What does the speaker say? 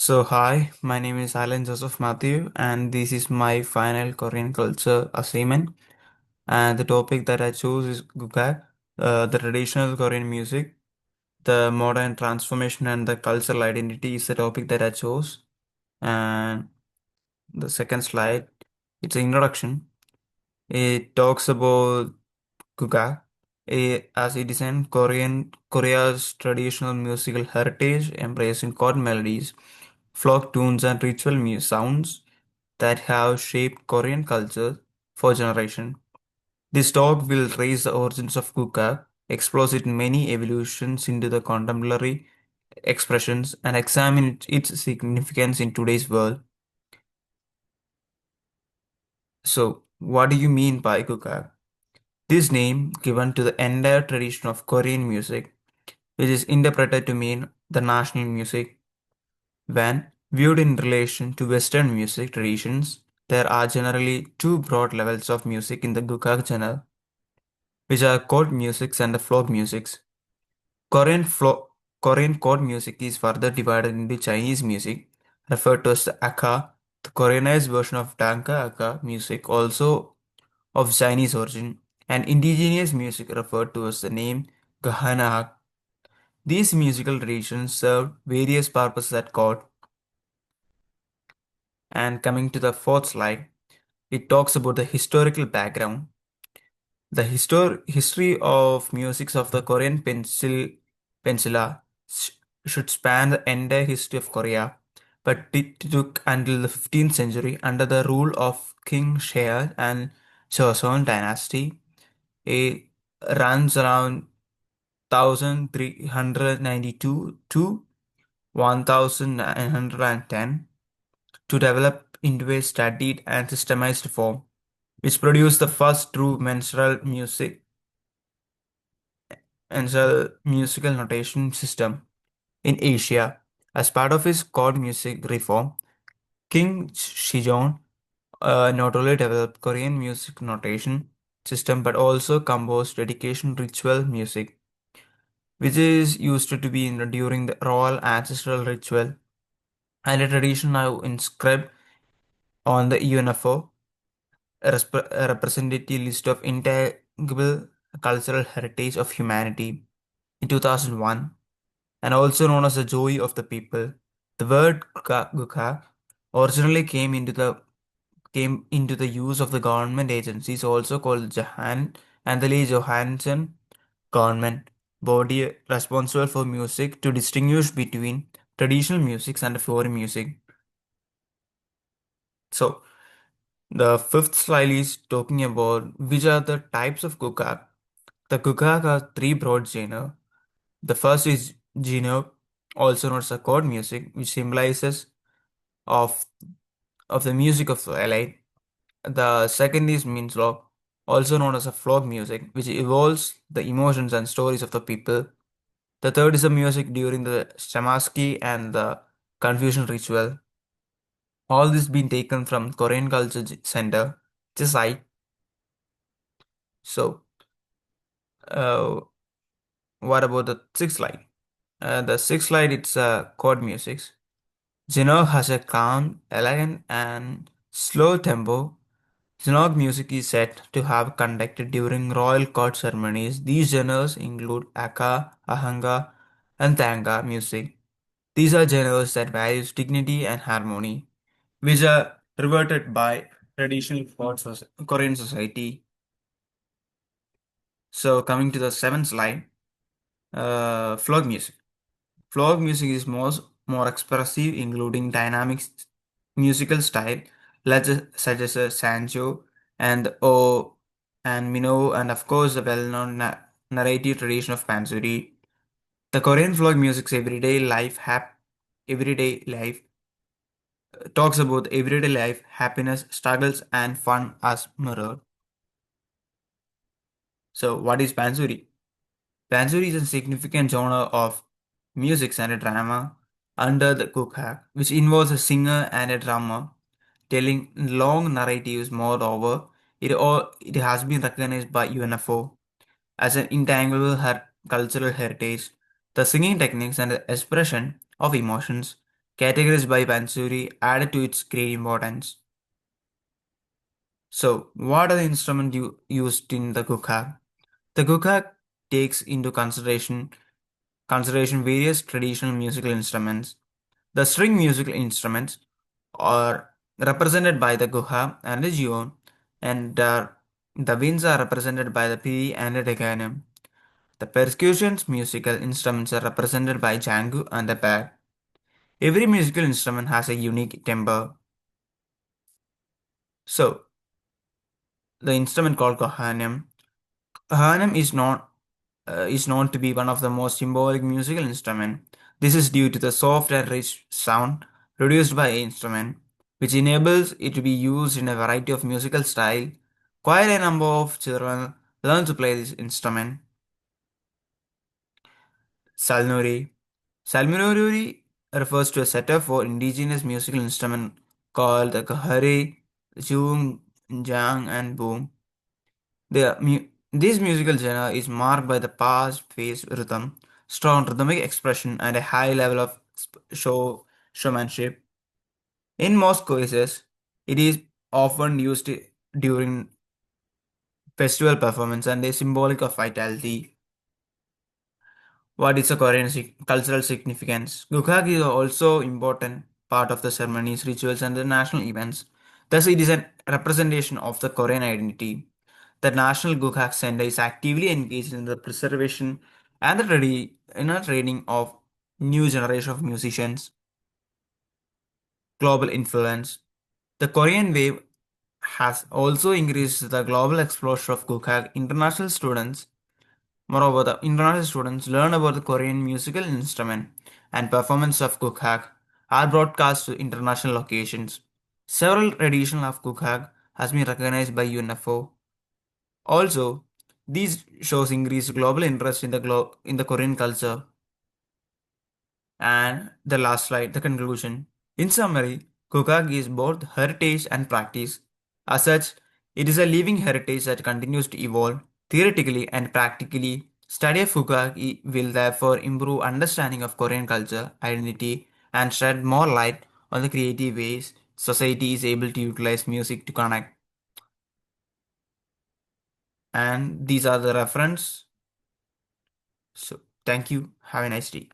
Hi, my name is Alan Joseph Matthew, and this is my final Korean culture assignment. And the topic that I chose is Gukak, the traditional Korean music, the modern transformation, and the cultural identity is the topic that I chose. And the second slide, it's an introduction. It talks about Gukak, as it is an Korea's traditional musical heritage, embracing chord melodies, folk tunes, and ritual sounds that have shaped Korean culture for generations. This talk will trace the origins of Gukak, explore its many evolutions into the contemporary expressions, and examine its significance in today's world. So, what do you mean by Gukak? This name, given to the entire tradition of Korean music, which is interpreted to mean the national music. When viewed in relation to Western music traditions, there are generally two broad levels of music in the Gukak genre, which are chord musics and the folk musics. Korean, Korean chord music is further divided into Chinese music, referred to as the Aka, the Koreanized version of Danka Aka music, also of Chinese origin, and indigenous music referred to as the name Gahana. These musical traditions served various purposes at court. And coming to the fourth slide, it talks about the historical background. The history of music of the Korean Peninsula should span the entire history of Korea, but it took until the 15th century under the rule of King Shea and Joseon dynasty. It runs around 1392 to 1910 to develop into a studied and systemized form, which produced the first true mensural musical notation system in Asia. As part of his chord music reform, King Sejong not only developed Korean music notation system but also composed dedication ritual music, which is used to be during the royal ancestral ritual and a tradition now inscribed on the UNFO a representative list of intangible cultural heritage of humanity in 2001, and also known as the joy of the people. The word Gukha originally came into the use of the government agencies, also called Jahan and the Lee Johansson government body responsible for music to distinguish between traditional music and foreign music. So the fifth slide is talking about which are the types of Gukha. The Gukak are three broad genres. The first is genre, also known as a chord music, which symbolizes of of the music of twilight. The second is minstrel, also known as a folk music, which evolves the emotions and stories of the people. The third is the music during the Shamaski and the Confucian ritual. All this been taken from Korean Culture Center, the site. So, uh, what about the sixth slide? The sixth slide, it's chord music. Zinog has a calm, elegant, and slow tempo. Zinog music is said to have conducted during royal court ceremonies. These genres include Aka, Ahanga, and Tanga music. These are genres that values dignity and harmony, which are reverted by traditional Korean society. So coming to the seventh slide, folk music. Folk music is more expressive, including dynamic musical style such as Sancho and O and Minnow, and of course the well-known narrative tradition of Pansori. The Korean folk music's everyday life talks about everyday life, happiness, struggles, and fun as mirrored. So, what is Pansori? Pansori is a significant genre of music and a drama under the Kukak, which involves a singer and a drummer telling long narratives. Moreover, it has been recognized by UNFO as an cultural heritage. The singing techniques and the expression of emotions categorized by Pansori, added to its great importance. So, what are the instruments used in the gukha? The gukha takes into consideration various traditional musical instruments. The string musical instruments are represented by the guha and the jion, and the winds are represented by the piri and the decanum. The percussions musical instruments are represented by jangu and the pad. Every musical instrument has a unique timbre. So, the instrument called kohanam. Kohanam is known to be one of the most symbolic musical instruments. This is due to the soft and rich sound produced by the instrument, which enables it to be used in a variety of musical styles. Quite a number of children learn to play this instrument. Salnuri. Salminuri refers to a setup for indigenous musical instrument called the kahari, jung, jang, and boom. This musical genre is marked by the fast-paced rhythm, strong rhythmic expression, and a high level of showmanship. In most cases, it is often used during festival performance and is symbolic of vitality. What is the Korean cultural significance? Gukak is also important part of the ceremonies, rituals, and the national events. Thus, it is a representation of the Korean identity. The National Gukak Center is actively engaged in the preservation and the training of new generation of musicians. Global influence. The Korean wave has also increased the global exposure of Gukak. International students Moreover, the international students learn about the Korean musical instrument and performance of Kukhak are broadcast to international locations. Several editions of Kukhak has been recognized by UNESCO. Also, these shows increase global interest in the Korean culture. And the last slide, the conclusion. In summary, Kokak is both heritage and practice. As such, it is a living heritage that continues to evolve theoretically and practically. Study of Kokak will therefore improve understanding of Korean culture, identity, and shed more light on the creative ways society is able to utilize music to connect. And these are the reference. So, thank you. Have a nice day.